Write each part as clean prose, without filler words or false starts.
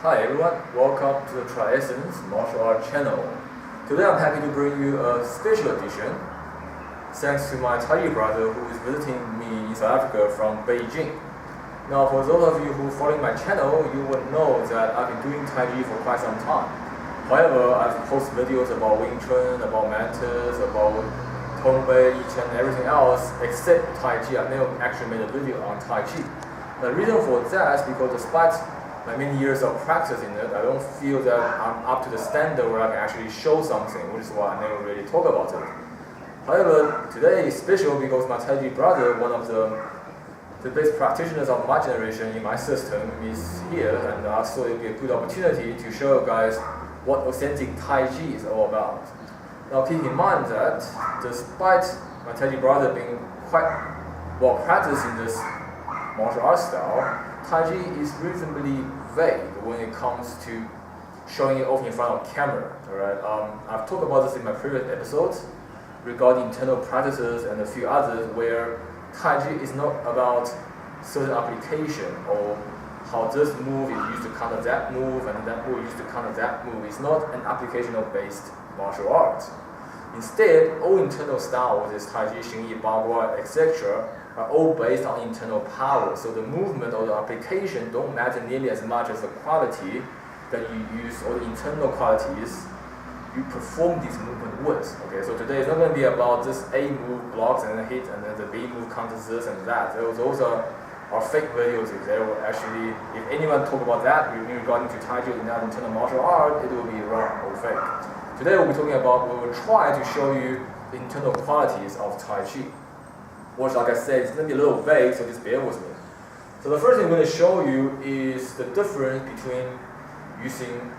Hi everyone, welcome to the TriEssence Martial Art channel. Today I'm happy to bring you a special edition thanks to my Taichi brother who is visiting me in South Africa from Beijing. Now for those of you who follow my channel, you will know that I've been doing Tai Chi for quite some time. However, I've posted videos about Wing Chun, about Mantis, about Tongwei, and everything else except Tai Chi. I've never actually made a video on Tai Chi. The reason for that is because despite my many years of practice in it, I don't feel that I'm up to the standard where I can actually show something, which is why I never really talk about it. However, today is special because my Tai Chi brother, one of the best practitioners of my generation in my system, is here, and I thought it would be a good opportunity to show you guys what authentic Tai Chi is all about. Now keep in mind that despite my Tai Chi brother being quite well practiced in this martial art style, Tai Chi is reasonably vague when it comes to showing it off in front of camera. Alright, I've talked about this in my previous episodes regarding internal practices and a few others where Tai Chi is not about certain application or how this move is used to counter that move and that move is used to counter that move. It's not an applicational based martial art. Instead, all internal styles, as Tai Chi, Xing Yi, Bagua, etc., are all based on internal power. So the movement or the application don't matter nearly as much as the quality that you use or the internal qualities you perform this movement with. Okay, so today it's not going to be about this A move blocks and then hit and then the B move counters this and that. Those are fake videos. They will actually, if anyone talk about that regarding to Tai Chi in that internal martial art, it will be wrong or fake. Today we will try to show you the internal qualities of Tai Chi. Which, like I said, it's going to be a little vague, so just bear with me. So the first thing I'm going to show you is the difference between using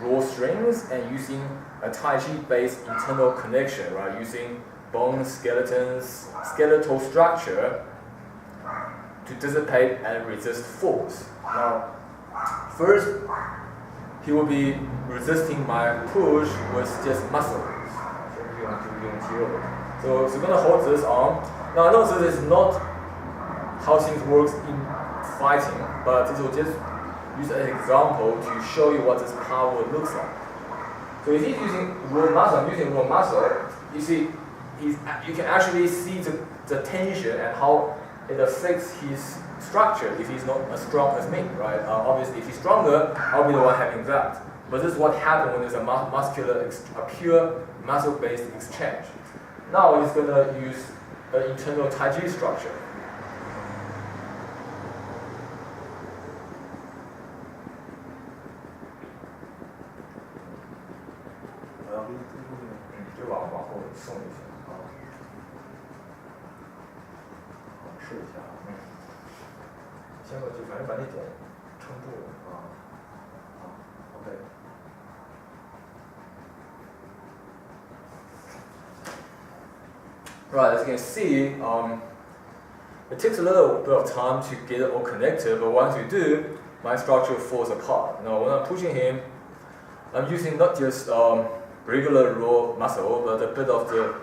raw strings and using a Tai Chi-based internal connection, right? Using bones, skeletons, skeletal structure to dissipate and resist force. Now, first, he will be resisting my push with just muscle. So we're going to hold this arm. Now I know this is not how things work in fighting, but this will just use an example to show you what this power looks like. So if he's using raw muscle, I'm using raw muscle, you see, you can actually see the tension and how it affects his structure if he's not as strong as me, right? Obviously, if he's stronger, I'll be the one having that. But this is what happens when there's a pure muscle-based exchange. Now he's going to use an internal Tai Chi structure. Right, as you can see, it takes a little bit of time to get it all connected, but once you do, my structure falls apart. Now, when I'm pushing him, I'm using not just regular raw muscle, but a bit of the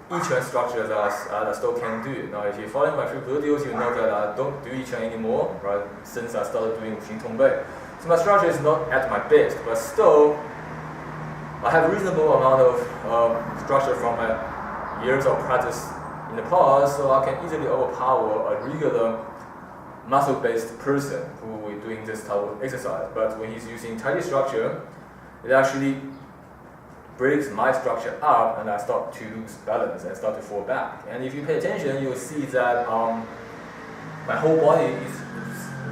Yi-Chuan structure that I still can do. Now, if you follow my previous videos, you know that I don't do Yi-Chuan anymore, right, since I started doing Xing Tongwei. So my structure is not at my best, but still, I have a reasonable amount of structure from my years of practice in the past, so I can easily overpower a regular muscle-based person who is doing this type of exercise. But when he's using Tai Chi structure, it actually breaks my structure up and I start to lose balance and start to fall back. And if you pay attention, you'll see that my whole body is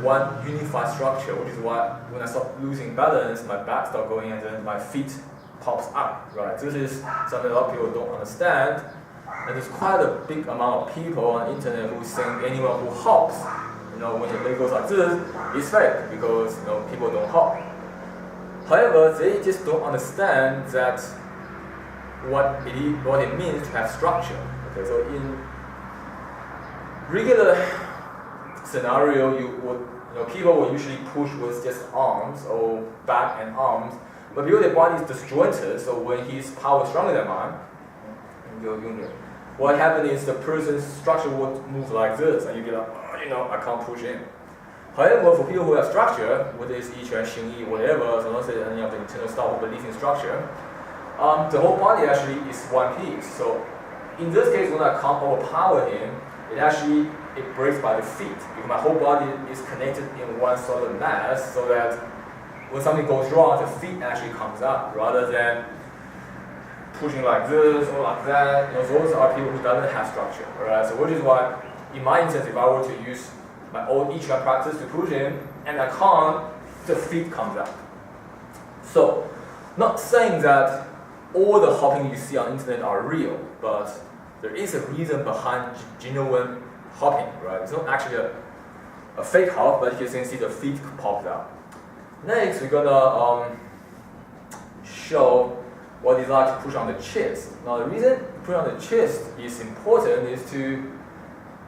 one unified structure, which is why when I start losing balance, my back starts going and then my feet pops up, right? This is something a lot of people don't understand. And there's quite a big amount of people on the internet who think anyone who hops, when your leg goes like this, is fake because people don't hop. However, they just don't understand that what it means to have structure. Okay, so in regular scenario, people will usually push with just arms or back and arms, but because their body is disjointed, so when his power is stronger than mine, what happens is the person's structure would move like this, and you be like, I can't push in. However, for people who have structure, whether it's Yiquan, Xingyi, whatever, so let's say any of the internal stuff of the leasing structure, the whole body actually is one piece. So in this case, when I can't overpower him, it breaks by the feet, because my whole body is connected in one solid mass, so that when something goes wrong, the feet actually comes up, rather than pushing like this or like that. Those are people who doesn't have structure, right? So which is why, in my instance, if I were to use my old Yiquan practice to push him, and I can't, the feet comes up. So, not saying that all the hopping you see on the internet are real, but there is a reason behind genuine hopping, right? It's not actually a fake hop, but you can see the feet popped out. Next, we're gonna show what it's like to push on the chest. Now, the reason pushing on the chest is important is to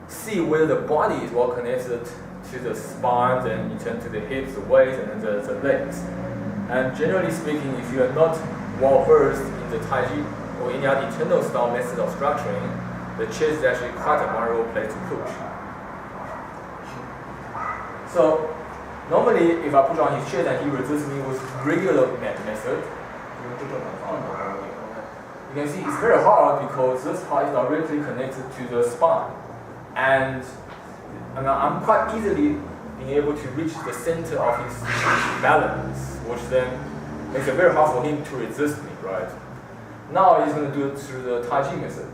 see whether the body is well connected to the spine, and in turn to the hips, the waist, and then the legs. And generally speaking, if you are not well versed in the Taichi or any other internal style method of structuring, the chest is actually quite a vulnerable place to push. So normally, if I push on his chest and he resists me with regular method, you can see it's very hard because this part is directly connected to the spine. And I'm quite easily being able to reach the center of his balance, which then makes it very hard for him to resist me, right? Now he's going to do it through the Taichi method.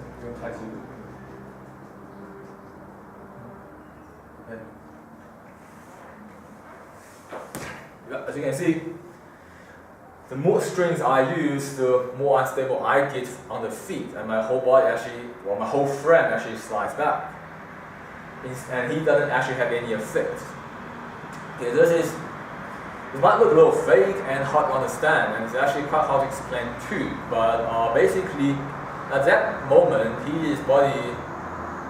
As you can see, the more strings I use, the more unstable I get on the feet, and my whole body actually, well, my whole frame actually slides back. And he doesn't actually have any effect. Okay, it might look a little fake and hard to understand, and it's actually quite hard to explain too, but basically, at that moment, his body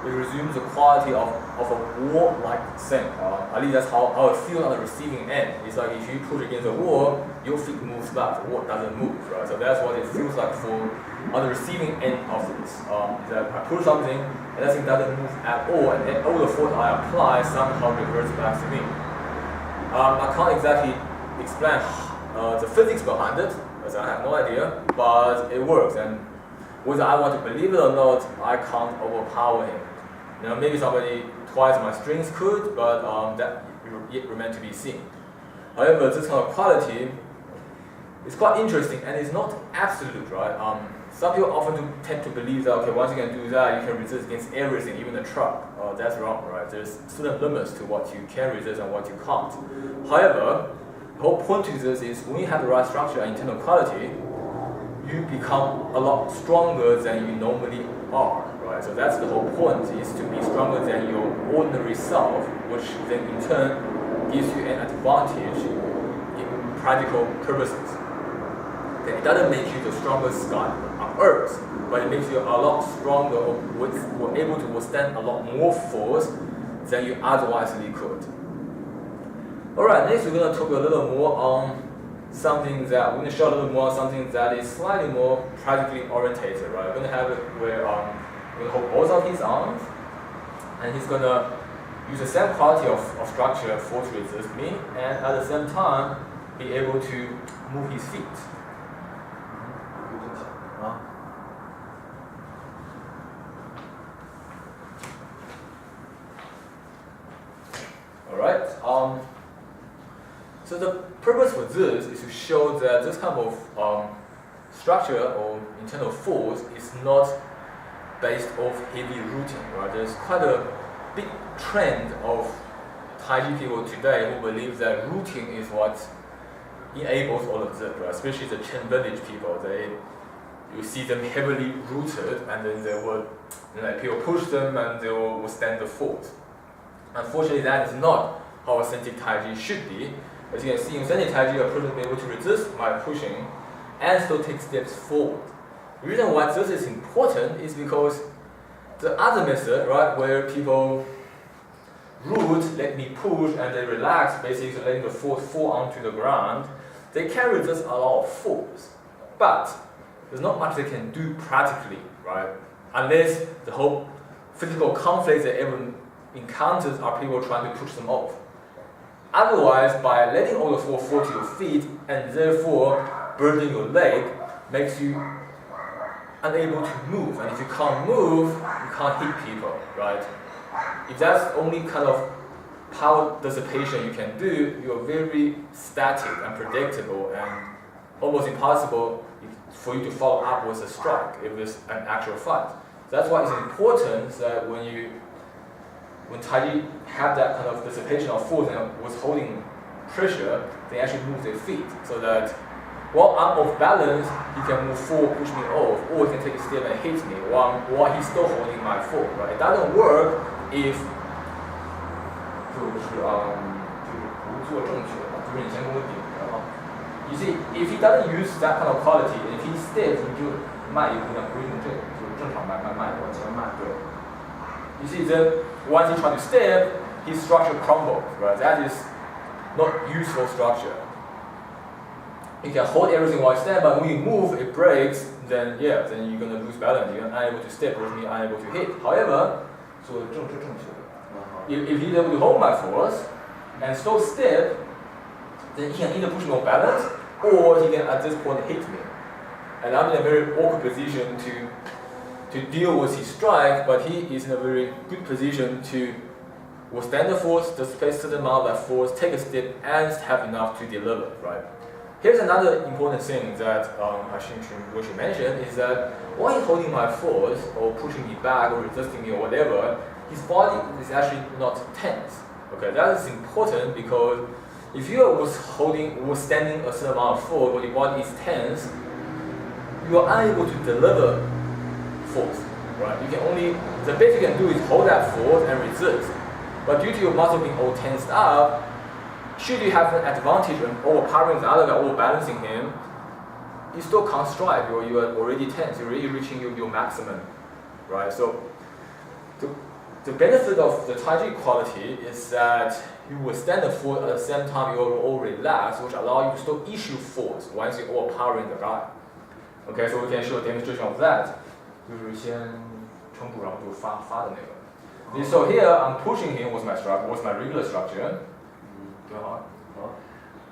resumes the quality of a wall-like thing. At least that's how it feels on the receiving end. It's like if you push against the wall, your feet moves back, the wall doesn't move, right? So that's what it feels like for on the receiving end of this. Is that I push something, and that thing doesn't move at all, and then all the force I apply somehow reverts back to me. I can't exactly explain the physics behind it, as I have no idea, but it works, and whether I want to believe it or not, I can't overpower him. Maybe somebody twice my strings could, but that yet remains to be seen. However, this kind of quality is quite interesting, and it's not absolute, right? Some people often tend to believe that, okay, once you can do that, you can resist against everything, even a truck. That's wrong, right? There's certain limits to what you can resist and what you can't. However, the whole point to this is when you have the right structure and internal quality, you become a lot stronger than you normally are, right? So that's the whole point, is to be stronger than your ordinary self, which then in turn gives you an advantage in practical purposes. Okay, it doesn't make you the strongest guy on earth, but it makes you a lot stronger, or able to withstand a lot more force than you otherwise could. Alright, next we're going to talk a little more on something that, we're going to show a little more something that is slightly more practically orientated, right? We're going to have it where we're going to hold both of his arms, and he's going to use the same quality of structure for to resist me, and at the same time be able to move his feet. Alright, so the purpose for this is to show that this kind of structure or internal force is not based off heavy rooting, right? There's quite a big trend of Taichi people today who believe that rooting is what enables all of this, right? Especially the Chen village people. You see them heavily rooted, and then they will, people push them and they will withstand the force. Unfortunately, that is not how authentic Taichi should be. As you can see, in authentic Taichi, a person will be able to resist my pushing and still take steps forward. The reason why this is important is because the other method, right, where people root, let me push, and they relax, basically letting the force fall onto the ground, they can resist a lot of force. But there's not much they can do practically, right? Unless the whole physical conflict that everyone encounters are people trying to push them off. Otherwise, by letting all the force fall to your feet and therefore burdening your leg, makes you unable to move. And if you can't move, you can't hit people, right? If that's only kind of power dissipation you can do, you're very static, unpredictable, and almost impossible for you to follow up with a strike if it's an actual fight. That's why it's important that when Taichi have that kind of dissipation of force and was holding pressure, they actually move their feet so that while I'm off balance, he can move forward, push me off, or he can take a step and hit me while he's still holding my foot, right? It doesn't work if 就是不做正确的，就是你先跟我顶着嘛。You see, if he doesn't use that kind of quality, if he steps, 你就迈一步，那不是用这个，就是正常迈往前迈，对。You see, then once he tries to step, his structure crumbles, right? That is not useful structure. You can hold everything while you stand, but when you move, it breaks, then yeah, then you're gonna lose balance. You're unable to step, or unable to hit. However, if he's able to hold my force and still step, then he can either push me off balance, or he can at this point hit me. And I'm in a very awkward position to deal with his strike, but he is in a very good position to withstand the force, dissipate a certain amount of that force, take a step, and have enough to deliver, right? Here's another important thing that I should mention is that while he's holding my force, or pushing me back, or resisting me, or whatever, his body is actually not tense. Okay, that is important because if you are withstanding a certain amount of force, but your body is tense, you are unable to deliver force, right? You can only, the best you can do is hold that force and resist. But due to your muscle being all tensed up, should you have an advantage of overpowering the other guy, overbalancing him, you still can't strike, or you are already tense, you're already reaching your maximum, right? So the benefit of the Taichi quality is that you withstand the force at the same time you're all relaxed, which allow you to still issue force once you're overpowering the guy. Okay, so we can show a demonstration of that. 就是先撑住，然后就发的那个。So here I'm pushing him with my regular structure.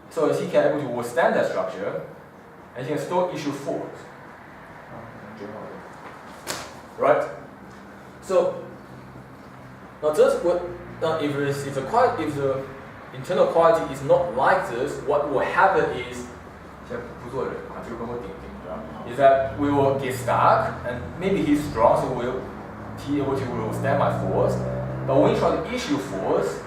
So he can able to withstand that structure, and he can still issue force. Right? So now this would if the internal quality is not like this, what will happen is that we will get stuck, and maybe he's strong, so we'll be able to withstand my force. But when you try to issue force,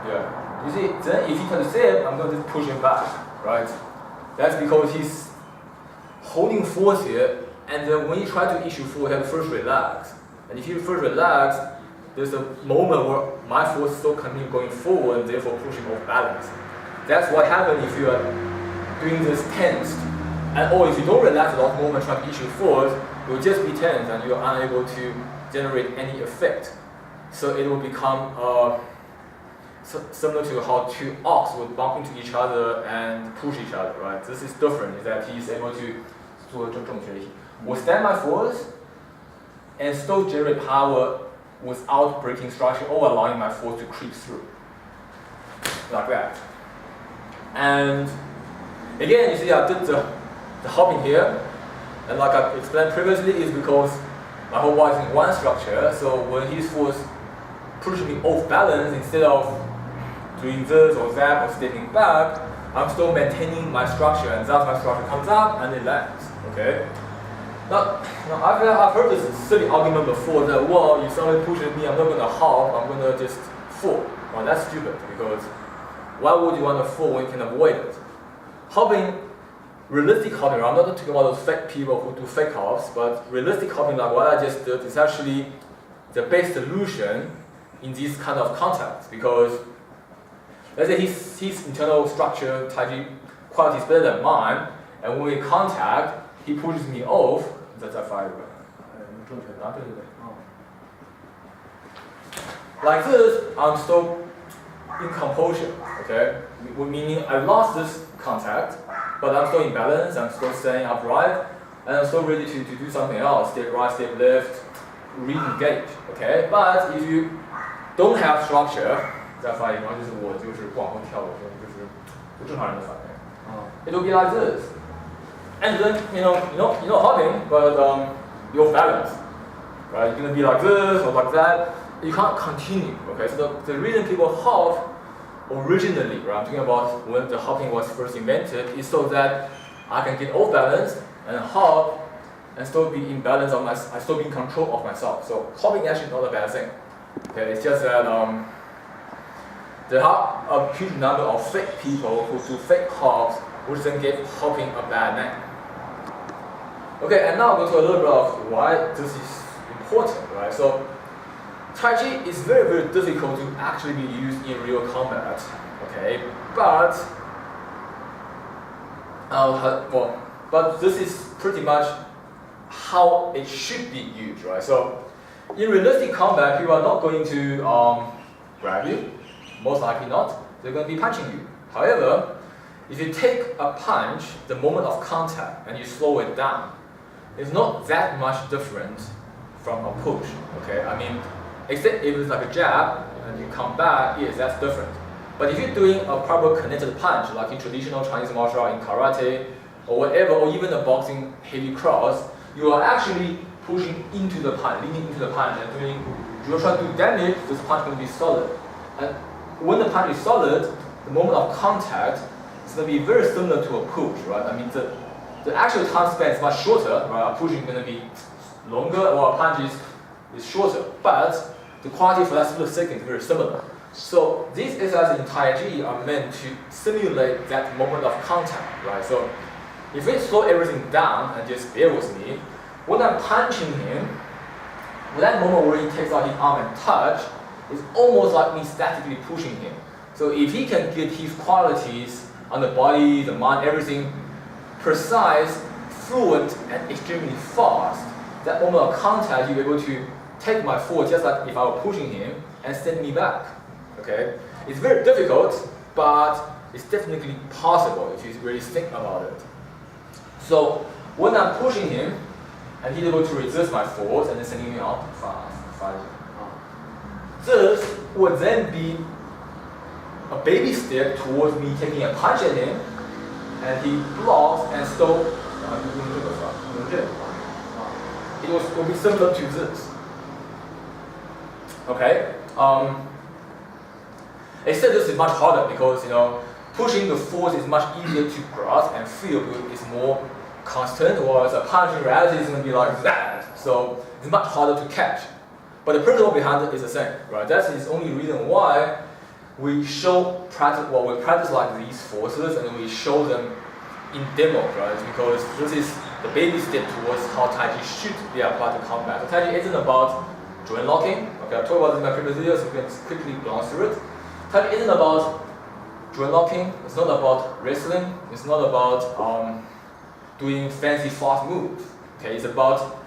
yeah. You see, then if he tries to step, I'm going to push him back, right? That's because he's holding force here, and then when you try to issue force, you have to first relax. And if you first relax, there's a moment where my force still continue going forward, and therefore pushing off balance. That's what happens if you are doing this tensed. Or if you don't relax at that moment trying to issue force, it will just be tense and you're unable to generate any effect. So it will become similar to how two ox would bump into each other and push each other, right? This is different, is that he's able to withstand my force and still generate power without breaking structure or allowing my force to creep through. Like that. And again, you see I did the hopping here, and like I explained previously, is because my whole body is in one structure, so when his force pushes me off balance, instead of doing this or that or stepping back, I'm still maintaining my structure, and thus my structure comes up and it lands, okay? Now I've heard this silly argument before that, well, if somebody pushes me, I'm not going to hop, I'm going to just fall. Well, that's stupid, because why would you want to fall when you can avoid it? Hopping, realistic hopping, I'm not talking about those fake people who do fake hops, but realistic hopping, like what I just did, is actually the best solution in these kind of contexts, because let's say his internal structure, Taichi quality is better than mine, and when we contact, he pushes me off. That's a fire. Like this, I'm still in compulsion, okay? Meaning I lost this contact, but I'm still in balance, I'm still staying upright, and and I'm so ready to do something else, step right, step left, re-engage, okay? But if you don't have structure, 再发言，然后就是我就是不往后跳，我就是不正常人的反应。It will be like this, and then you know hopping, but you're balanced, right? You're gonna be like this or like that. You can't continue, okay? So the reason people hop originally, right? I'm talking about when the hopping was first invented, is so that I can get off balance and hop and still be in balance of I still be in control of myself. So hopping actually is not a bad thing. Okay, it's just that there are a huge number of fake people who do fake hops, which then give hopping a bad name. Okay, and now we'll go to a little bit of why this is important, right? So Taichi is very, very difficult to actually be used in real combat, okay? But but this is pretty much how it should be used, right? So in realistic combat, people are not going to grab you, most likely not. They're going to be punching you. However, if you take a punch, the moment of contact, and you slow it down, it's not that much different from a push, okay? I mean, except if it's like a jab and you come back, yes, that's different. But if you're doing a proper connected punch, like in traditional Chinese martial art, in karate, or whatever, or even a boxing heavy cross, you are actually pushing into the punch, leaning into the punch, and doing, you're trying to do damage, this punch is going to be solid. And when the punch is solid, the moment of contact is going to be very similar to a push, right? I mean, the actual time span is much shorter, right? A push is going to be longer, or a punch is shorter, but the quality for that split second is very similar. So these exercises in Taichi are meant to simulate that moment of contact, right? So if we slow everything down and just bear with me, when I'm punching him, that moment where he takes out his arm and touch, is almost like me statically pushing him. So if he can get his qualities on the body, the mind, everything precise, fluent, and extremely fast, that moment of contact, you'll be able to take my force just like if I were pushing him and send me back. Okay? It's very difficult, but it's definitely possible if you really think about it. So when I'm pushing him, and he's able to resist my force and then sending me out fast. This would then be a baby step towards me taking a punch at him, and he blocks and still it will be similar to this. Okay? Except this is much harder because pushing the force is much easier to grasp and feel because it's more constant, whereas a punch in reality is going to be like that. So it's much harder to catch. But the principle behind it is the same, right? That is the only reason why we practice like these forces and we show them in demo, right? Because this is the baby step towards how Taichi should be applied to combat. So Taichi isn't about joint locking. Okay, I talked about this in my previous video, so you can quickly glance through it. Taichi isn't about joint locking. It's not about wrestling. It's not about doing fancy fast moves. Okay, it's about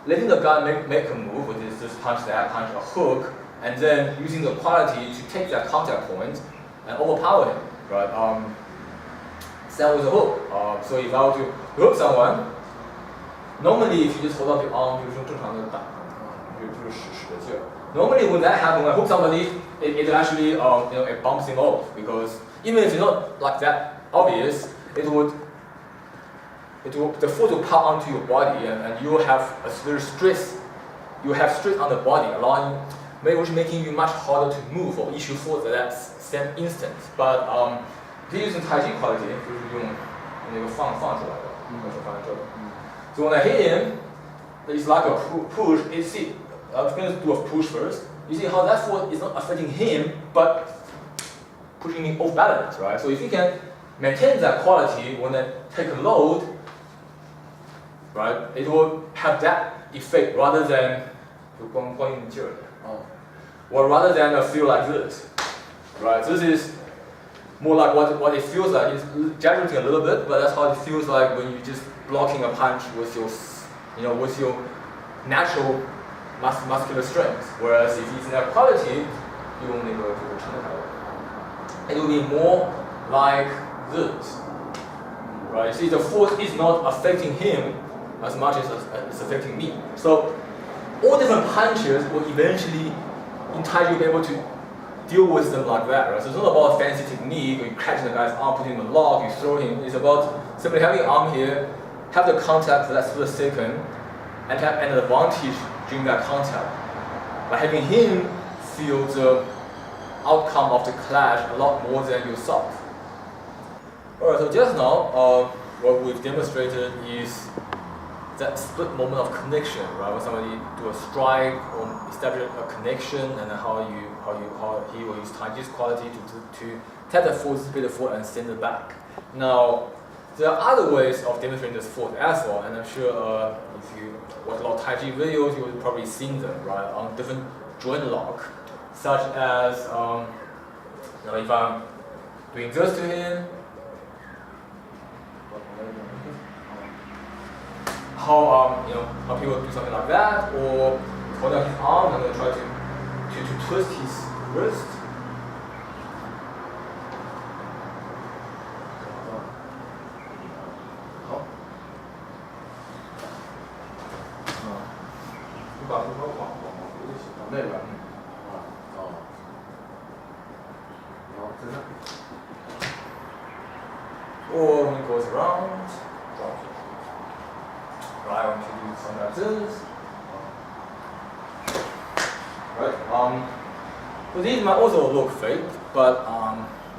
letting the guy make a move, which is just punch that, punch a hook, and then using the quality to take that contact point and overpower him, right? Same with a hook. So if I were to hook someone, normally if you just hold up the arm, normally when that happens, when I hook somebody, it actually it bumps him off, because even if it's not like that obvious, the force will power onto your body, and you will have a very stress. You have stress on the body, which making you much harder to move or issue force at that same instant. But if you're using Taichi quality, 就是用那个放出来的，放在这里。So when I hit him, it's like a push. You see, I'm going to do a push first. You see how that force is not affecting him, but pushing him off balance, right? So if you can maintain that quality when I take a load, right, it will have that effect rather than or rather than a feel like this, right? This is more like what it feels like. It's exaggerating a little bit, but that's how it feels like when you're just blocking a punch with your natural muscular strength. Whereas if it's in that quality, it will be more like this. right? You see, the force is not affecting him as much as it's affecting me. So all different punches will eventually, in Taichi, be able to deal with them like that, right? So it's not about a fancy technique, you catch the guy's arm, put him in a lock, you throw him. It's about simply having your arm here, have the contact for that split second, and have an advantage during that contact by having him feel the outcome of the clash a lot more than yourself. Alright, so just now, what we've demonstrated is that split moment of connection, right? When somebody do a strike or establish a connection, and how he will use Taichi's quality to tap the force, split the force, and send it back. Now, there are other ways of demonstrating this force as well, and I'm sure if you watch a lot of Taichi videos, you will probably seen them, right? On different joint lock, such as if I'm doing this to him, how people do something like that, or hold out his arm, I'm going to try to twist his wrist. Or when it goes around, right, I want to do something like this. Right. So these might also look fake, but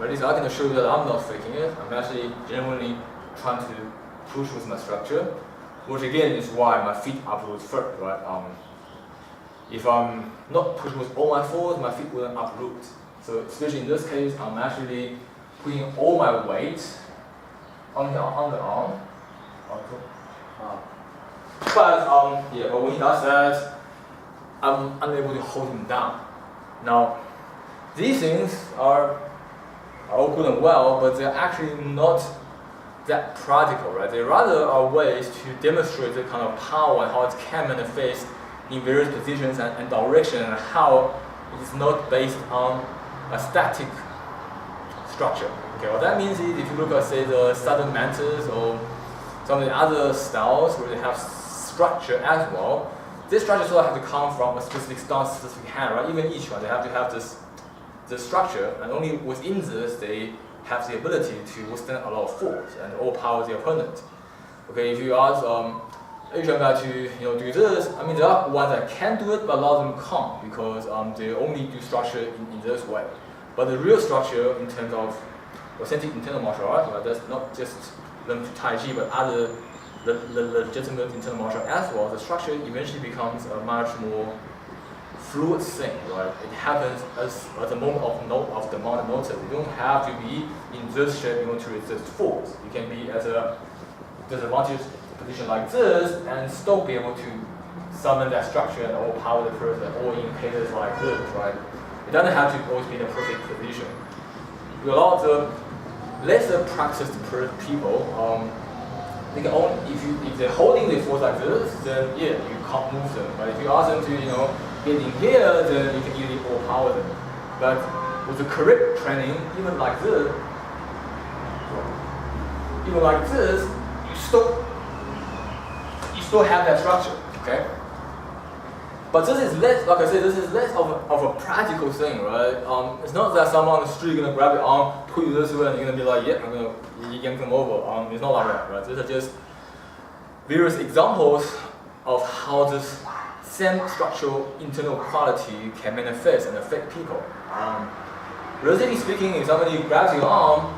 at least I can assure you that I'm not faking it. I'm actually genuinely trying to push with my structure, which again is why my feet uproot first, right? If I'm not pushing with all my force, my feet wouldn't uproot. So especially in this case, I'm actually putting all my weight on the arm. But when he does that, I'm unable to hold him down. Now, these things are all good and well, but they're actually not that practical, right? They rather are ways to demonstrate the kind of power and how it can manifest in various positions and direction, and how it is not based on a static structure. Okay, what that means is if you look at, say, the Southern Mantis or some of the other styles where they have structure as well, this structure sort of have to come from a specific stance, specific hand, right? Even each one, they have to have this structure, and only within this they have the ability to withstand a lot of force and overpower the opponent. Okay, if you ask Asian guy to do this, I mean there are ones that can do it, but a lot of them can't because they only do structure in this way. But the real structure in terms of authentic internal martial arts, right, that's not just limited to Taichi, but other legitimate internal martial arts as well, the structure eventually becomes a much more fluid thing, right? It happens at the moment of the mounted notice. You don't have to be in this shape in order to resist force. You can be at a disadvantaged position like this and still be able to summon that structure and overpower the person, or in cases like this, right? It doesn't have to always be in a perfect position. A lot of the lesser practiced people, they can only, if they're holding the force like this, then yeah, you can't move them. But if you ask them to get in here, then you can easily overpower them. But with the correct training, even like this, you still have that structure, okay? But this is less, like I said, this is less of a practical thing, right? It's not that someone on the street gonna grab your arm, pull you this way, and you're gonna be like, yeah, I'm gonna yank them over. It's not like that, right? These are just various examples of how this same structural internal quality can manifest and affect people. Relatively speaking, if somebody grabs your arm,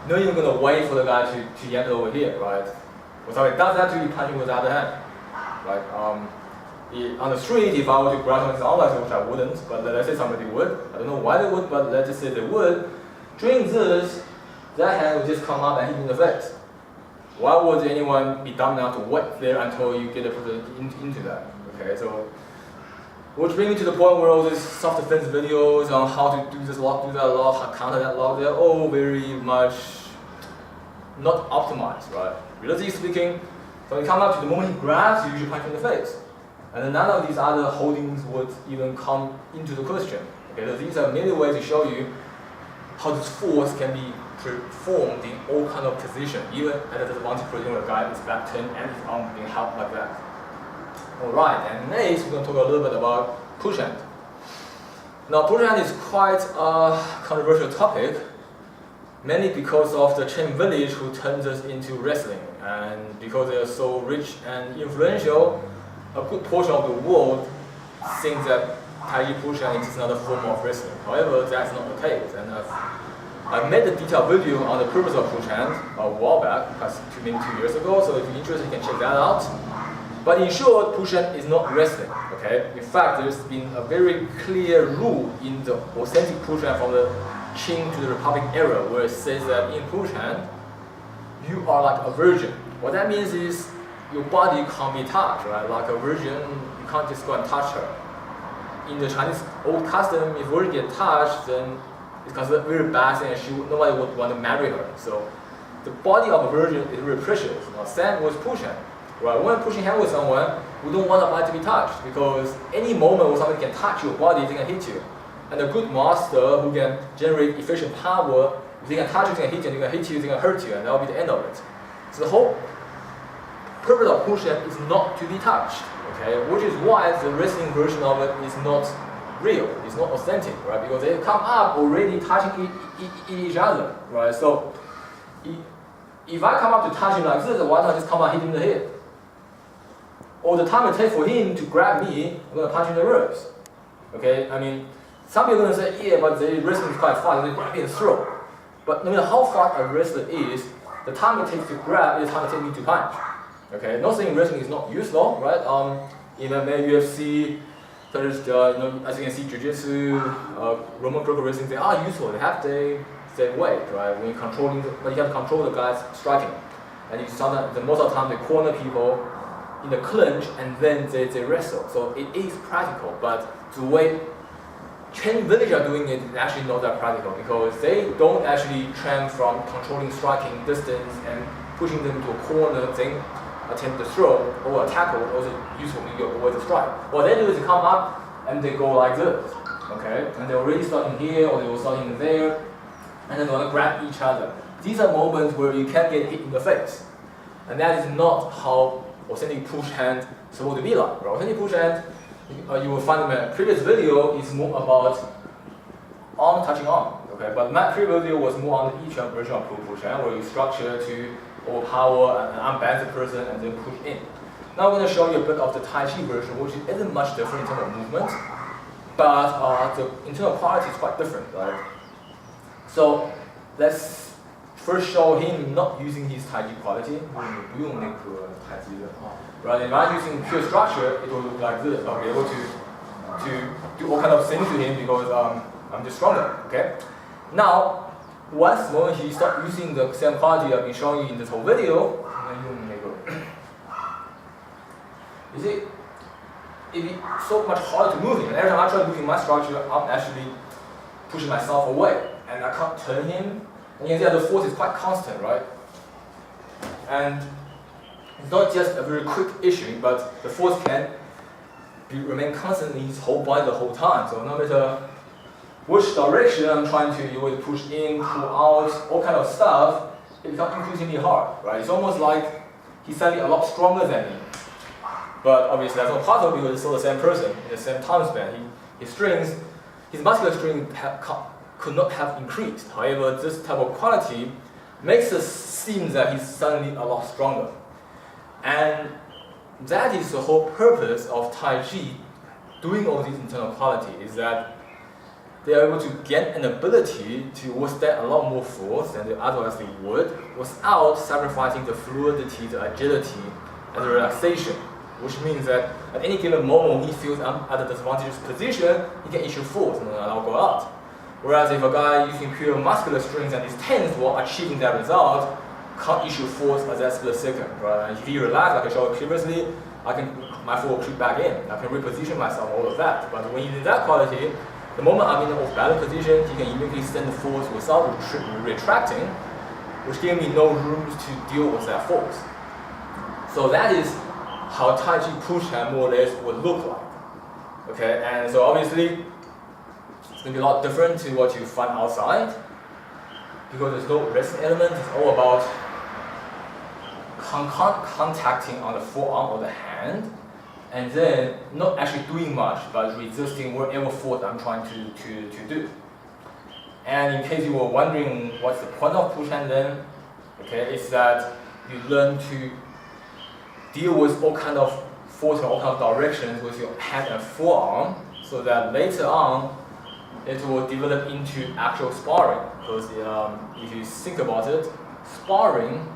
you're not even gonna wait for the guy to yank it over here, right? When somebody does that to you, punch him with the other hand, right? On the street, if I were to grab someone's arm, which I wouldn't, but let's say somebody would. I don't know why they would, but let's just say they would. During this, that hand would just come up and hit you in the face. Why would anyone be dumb enough to wait there until you get a person into that? Okay, so which brings me to the point where all these self-defense videos on how to do this lock, do that lock, how to counter that lock, they're all very much not optimized, right? Relatively speaking, so you come up to the moment he grabs you, should punch him in the face. And then none of these other holdings would even come into the question. Okay, so these are many ways to show you how this force can be performed in all kind of position, even at the disadvantage position where the guy is back turned and his arm being held like that. Alright, and next we're going to talk a little bit about push hand. Now push hand is quite a controversial topic, mainly because of the Chen village who turns us into wrestling, and because they are so rich and influential, a good portion of the world thinks that Taichi push hand is another form of wrestling. However, that's not the case, and I made a detailed video on the purpose of push hand a while back, maybe 2 years ago, so if you're interested you can check that out. But in short, push hand is not wrestling, okay? In fact, there's been a very clear rule in the authentic push hand from the Qing to the Republic era where it says that in push hand, you are like a virgin. What that means is your body can't be touched, right? Like a virgin, you can't just go and touch her. In the Chinese old custom, if virgin get touched, then it's considered a very bad thing and nobody would want to marry her. So the body of a virgin is very precious. Now, same with push hand. Right? When pushing hand with someone, we don't want the body to be touched because any moment when somebody can touch your body, they can hit you. And a good master who can generate efficient power, if they can touch you, they can hit you, they can hit you, they can hurt you, and that will be the end of it. So the whole purpose of push hand is not to be touched, okay? Which is why the wrestling version of it is not real, it's not authentic, right? Because they come up already touching each other, right? So if I come up to touch him like this, why not just come up and hit him in the head? Or the time it takes for him to grab me, I'm going to punch him in the ribs. Okay, I mean, some people are going to say, yeah, but the wrestling is quite fast, they grab me in the throat. But no matter how fast a wrestler is, the time it takes to grab is the time it takes me to punch. Okay, not saying wrestling is not useful, right? In MMA, UFC, there's the, as you can see, Jiu-Jitsu, Roman Pro wrestling, they are useful. They have the same weight, right? When you're controlling, but you have to control the guys striking, and you sometimes, most of the time, they corner people in the clinch and then they wrestle. So it is practical, but the way Chen village are doing it is actually not that practical because they don't actually train from controlling striking distance and pushing them to a corner, then attempt to throw or a tackle, also useful way to strike. What they do is they come up and they go like this, okay? And they're already starting here or they will starting there, and then they want to grab each other. These are moments where you can't get hit in the face, and that is not how authentic push hand is supposed to be like. Right? Authentic push hand, you will find in my previous video is more about arm touching arm. Okay, but my previous video was more on the each version of push hand, where you structure to overpower and unbalance the person and then push in. Now I'm going to show you a bit of the Taichi version, which isn't much different in terms of movement, but the internal quality is quite different, right? So let's first show him not using his Taichi quality. Right? If I'm using pure structure, it will look like this. I'll be able to do all kind of things to him because I'm just stronger. Okay. Now, once when he starts using the same quality I've been showing you in this whole video, you see, it's so much harder to move him. And every time I try moving my structure, I'm actually pushing myself away, and I can't turn him. And you can see that the force is quite constant, right? And it's not just a very quick issue, but the force can remain constant in his whole body the whole time. So no matter which direction I'm trying to either push in, pull out, all kind of stuff, it becomes increasingly hard, right? It's almost like he's suddenly a lot stronger than me. But obviously that's not possible because it's still the same person in the same time span. His muscular strength could not have increased. However, this type of quality makes it seem that he's suddenly a lot stronger. And that is the whole purpose of Taichi doing all these internal qualities, is that they are able to get an ability to withstand a lot more force than they otherwise they would, without sacrificing the fluidity, the agility, and the relaxation. Which means that at any given moment when he feels I'm at a disadvantageous position, he can issue force and I'll go out. Whereas if a guy using pure muscular strength and is tense while achieving that result, can't issue force at that split second, right? And if he relax, like I showed previously, my force will creep back in. I can reposition myself, all of that. But when using that quality, the moment I'm in an off-balance position, he can immediately send the force without retracting, which gives me no room to deal with that force. So that is how Taichi push hand more or less would look like. Okay, and so obviously it's going to be a lot different to what you find outside, because there's no resting element. It's all about contacting on the forearm or the hand, and then not actually doing much, but resisting whatever force I'm trying to do. And in case you were wondering what's the point of push hand, then okay, it's that you learn to deal with all kind of force and all kind of directions with your hand and forearm, so that later on it will develop into actual sparring. Because if you think about it, sparring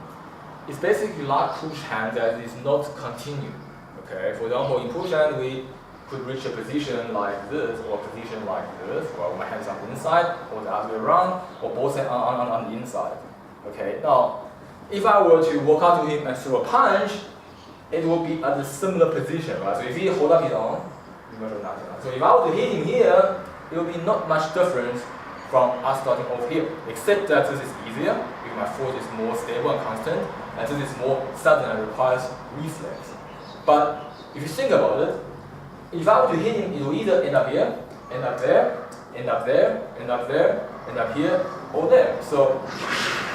is basically like push hand that is not continued. Okay, for example, in push hand we could reach a position like this, or a position like this, where my hands on the inside, or the other way around, or both hands on the inside. Okay, now if I were to walk out to him and throw a punch, it will be at a similar position, right? So if he hold up his arm, so if I were to hit him here, it will be not much difference from us starting off here, except that this is easier because my force is more stable and constant, and this is more sudden and requires reflex. But if you think about it, if I were to hit him, it will either end up here, end up there, end up there, end up there, end up here, or there. So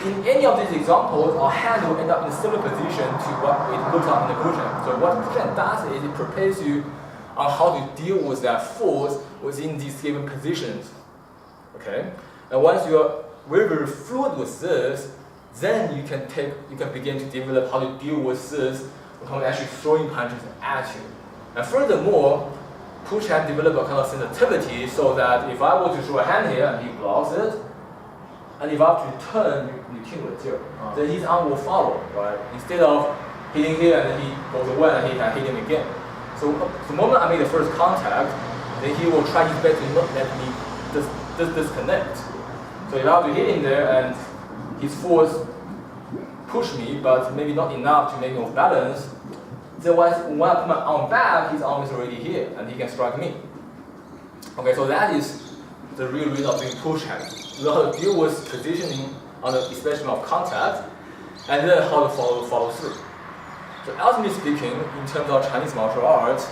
in any of these examples, our hand will end up in a similar position to what it looks like in the push hand. So what push hand does is it prepares you on how to deal with that force within these given positions. Okay? And once you are very, very fluid with this, then you can begin to develop how to deal with this when actually throwing punches at you. And furthermore, push hand develop a kind of sensitivity so that if I were to throw a hand here and he blocks it, and if I have to turn, then his arm will follow, right? Instead of hitting here and then he goes away and he can hit him again. So the moment I make the first contact, then he will try his best to not let me disconnect. So if I have to hit him there and his force push me, but maybe not enough to make me off balance, then when I put my arm back, his arm is already here and he can strike me. Okay, so that is the real reason of doing push hand. You know how to deal with positioning on the especially of contact, and then how to follow through. So ultimately speaking, in terms of Chinese martial arts,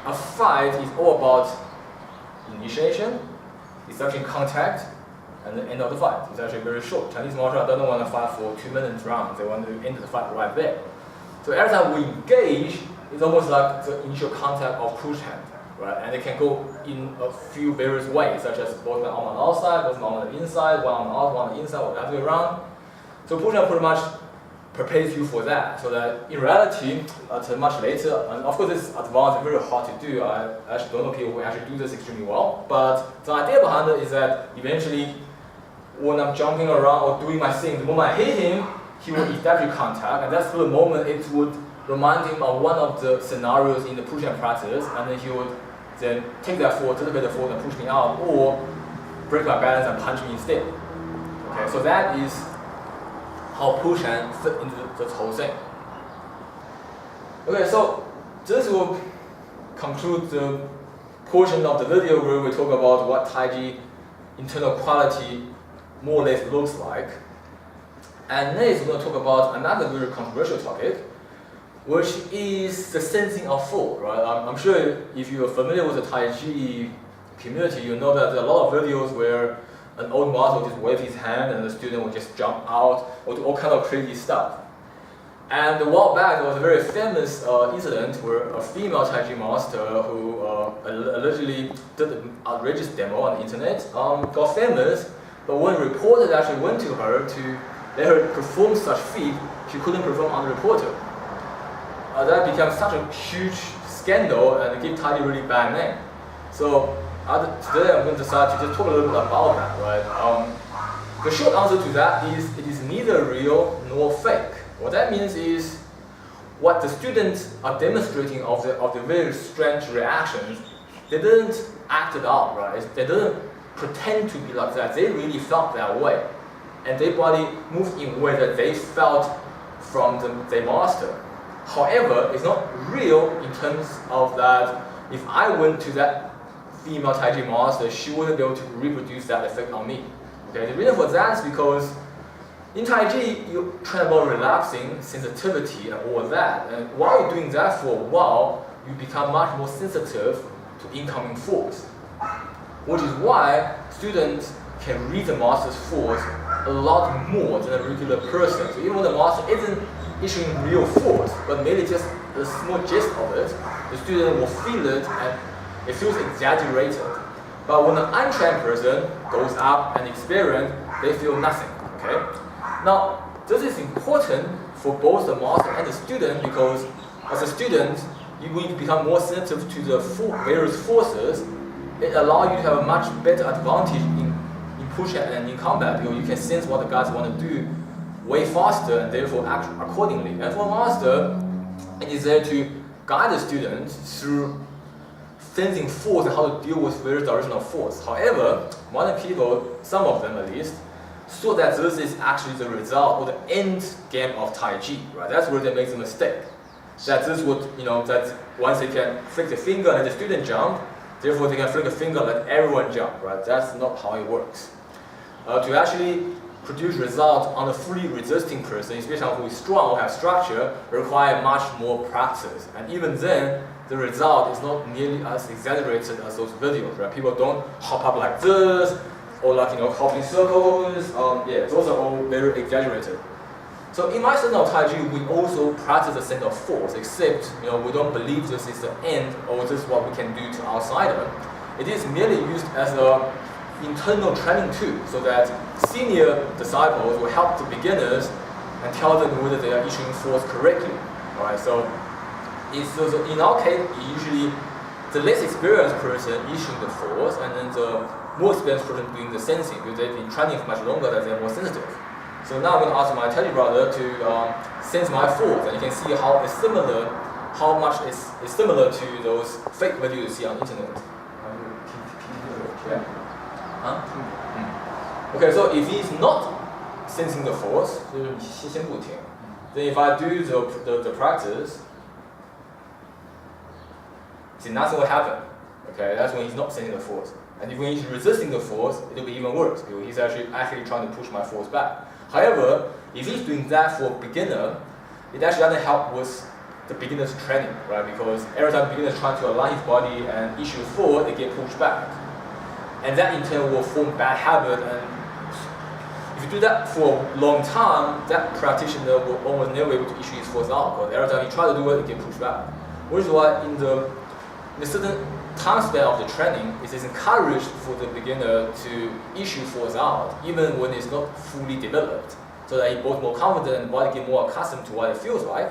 a fight is all about initiation, establishing contact, and the end of the fight. It's actually very short. Chinese martial arts don't want to fight for 2 minutes rounds. They want to end the fight right there. So every time we engage, it's almost like the initial contact of push hand, right? And it can go in a few various ways, such as both my arm on the outside, both my arm on the inside, one on the outside, one on the inside, or the other way around. So push hand pretty much prepares you for that, so that in reality, much later, and of course this is advanced and very hard to do. I actually don't know people who actually do this extremely well, but the idea behind it is that eventually, when I'm jumping around or doing my thing, the moment I hit him, he will establish contact, and that's the moment it would remind him of one of the scenarios in the push hand practice, and then he would then take that forward, take the forward and push me out, or break my balance and punch me instead. Okay, so that is how push hand fit into this whole thing. Okay, so this will conclude the portion of the video where we talk about what Taichi internal quality more or less looks like. And next we're going to talk about another very controversial topic, which is the sensing of fall, right? I'm sure if you're familiar with the Taichi community, you know that there are a lot of videos where an old master will just wave his hand and the student will just jump out or do all kind of crazy stuff. And a while back, there was a very famous incident where a female Taichi master who allegedly did an outrageous demo on the internet got famous, but when reporters actually went to her to let her perform such feat, she couldn't perform unreported. That became such a huge scandal and it gave Taichi a really bad name. So today I'm going to decide to just talk a little bit about that, right? The short answer to that is it is neither real nor fake. What that means is what the students are demonstrating of the very strange reactions, they didn't act it out, right? They didn't pretend to be like that. They really felt that way. And their body moved in a way that they felt from their master. However, it's not real in terms of that if I went to that female Taichi master, she wouldn't be able to reproduce that effect on me. Okay, the reason for that is because in Taichi, you train about relaxing, sensitivity, and all that. And while you're doing that for a while, you become much more sensitive to incoming force. Which is why students can read the master's force a lot more than a regular person. So even when the master isn't issuing real force, but maybe just a small gist of it, the student will feel it and it feels exaggerated. But when an untrained person goes up and experience, they feel nothing. Okay? Now, this is important for both the master and the student because as a student, you're going to become more sensitive to the various forces. It allows you to have a much better advantage in push and in combat because you can sense what the guys want to do way faster and therefore act accordingly. And for a master, it is there to guide the students through sensing force and how to deal with various directions of force. However, modern people, some of them at least, saw that this is actually the result or the end game of Taichi, right? That's where they make the mistake. That this would, that once they can flick the finger and let the student jump, therefore they can flick a finger and let everyone jump, right? That's not how it works. To actually produce results on a fully resisting person, especially someone who is strong or has structure, require much more practice. And even then, the result is not nearly as exaggerated as those videos, right? People don't hop up like this, or like, hop in circles. Those are all very exaggerated. So in my sense of Taichi, we also practice a sense of force, except, we don't believe this is the end or this is what we can do to outsider. It is merely used as a internal training tool so that senior disciples will help the beginners and tell them whether they are issuing force correctly. Alright, so in our case, usually the less experienced person issuing the force and then the more experienced person doing the sensing because they've been training for much longer that they're more sensitive. So now I'm going to ask my Taichi brother to sense my force, and you can see how it's similar, how much it's similar to those fake videos you see on the internet. Yeah. Okay, so if he's not sensing the force, then if I do the practice, see, nothing will happen. Okay, that's when he's not sensing the force. And if when he's resisting the force, it'll be even worse because he's actually trying to push my force back. However, if he's doing that for a beginner, it actually doesn't help with the beginner's training, right? Because every time the beginner is trying to align his body and issue force, they get pushed back. And that in turn will form bad habit, and if you do that for a long time, that practitioner will almost never be able to issue his force out, because every time you try to do it, it gets pushed back. Which is why in the certain time span of the training, it is encouraged for the beginner to issue force out, even when it's not fully developed, so that he's both more confident and the body get more accustomed to what it feels like.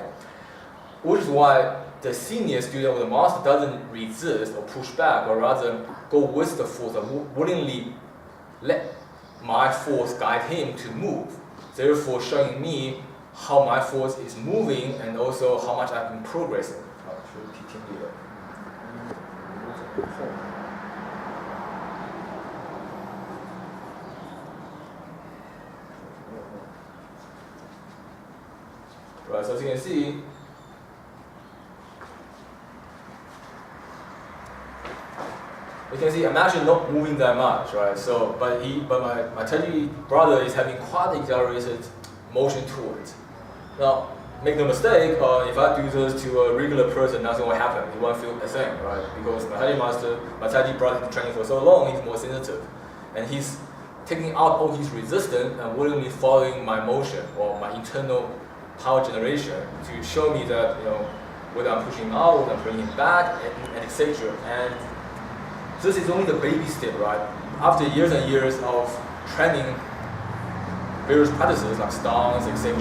Which is why the senior student or the master doesn't resist or push back, but rather go with the force and willingly let my force guide him to move, therefore showing me how my force is moving and also how much I've been progressing. Right, so as you can see, I'm actually not moving that much, right? So, but my Taichi brother is having quite exaggerated motion to it. Now, make no mistake, if I do this to a regular person, nothing will happen. He won't feel the same, right? Because my Taichi brother has been training for so long, he's more sensitive, and he's taking out all his resistance and willingly following my motion or my internal power generation to show me that whether I'm pushing out, whether I'm bringing him back, and etc. And this is only the baby step, right? After years and years of training various practices like stance, etc.,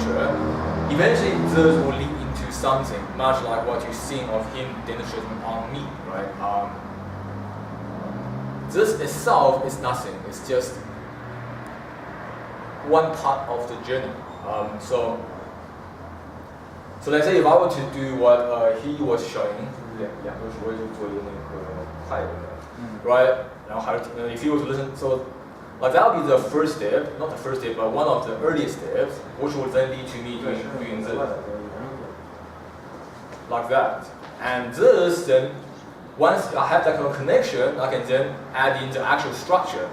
eventually this will lead into something much like what you've seen of him demonstrating on me, right? This itself is nothing. It's just one part of the journey. So let's say if I were to do what he was showing, right? If you were to listen, so like that would be the first step, not the first step, but one of the earliest steps, which would then lead to me doing this, like that. And this then, once I have that kind of connection, I can then add in the actual structure.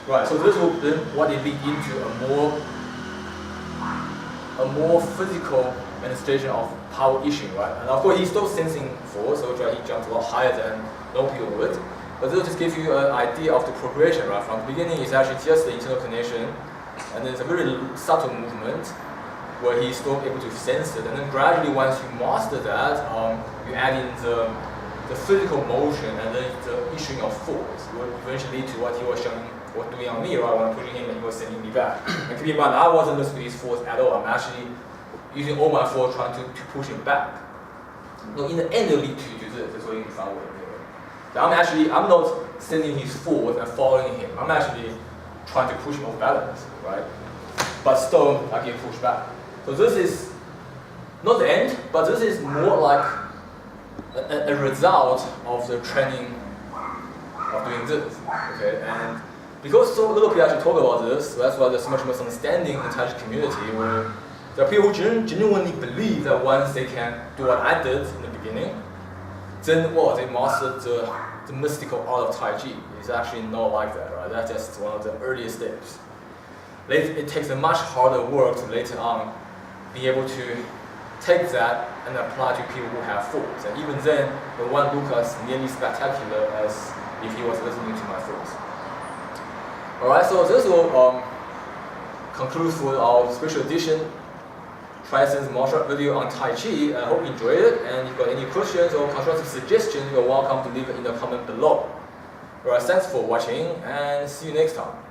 Right, so this will then what it lead into a more physical manifestation of power issuing, right? And of course, he's still sensing force, so he jumps a lot higher than normal people would. But this will just give you an idea of the progression, right? From the beginning, it's actually just the internal connection, and then it's a very subtle movement where he's still able to sense it. And then gradually, once you master that, you add in the physical motion and then the issuing of force will eventually lead to what he was showing or doing on me, right? When I'm pushing him and he was sending me back. And keep in mind, I wasn't listening to his force at all. I'm actually using all my force trying to push him back. No, in the end, it'll lead to this. That's what you found with. I'm not sending his force and following him. I'm actually trying to push him off balance, right? But still, I get pushed back. So this is not the end, but this is more like a result of the training of doing this, okay? And because so little people actually talk about this, so that's why there's so much misunderstanding in the Taichi community, where there are people who genuinely believe that once they can do what I did in the beginning, then they mastered the mystical art of Taichi. It's actually not like that, right? That's just one of the earliest steps. It takes a much harder work to later on be able to take that and apply to people who have force. And even then, the one look as nearly spectacular as if he was listening to my force. Alright, so this will conclude for our special edition TriEssence martial art video on Taichi. I hope you enjoyed it, and if you've got any questions or constructive suggestions, you're welcome to leave it in the comment below. Alright, thanks for watching, and see you next time.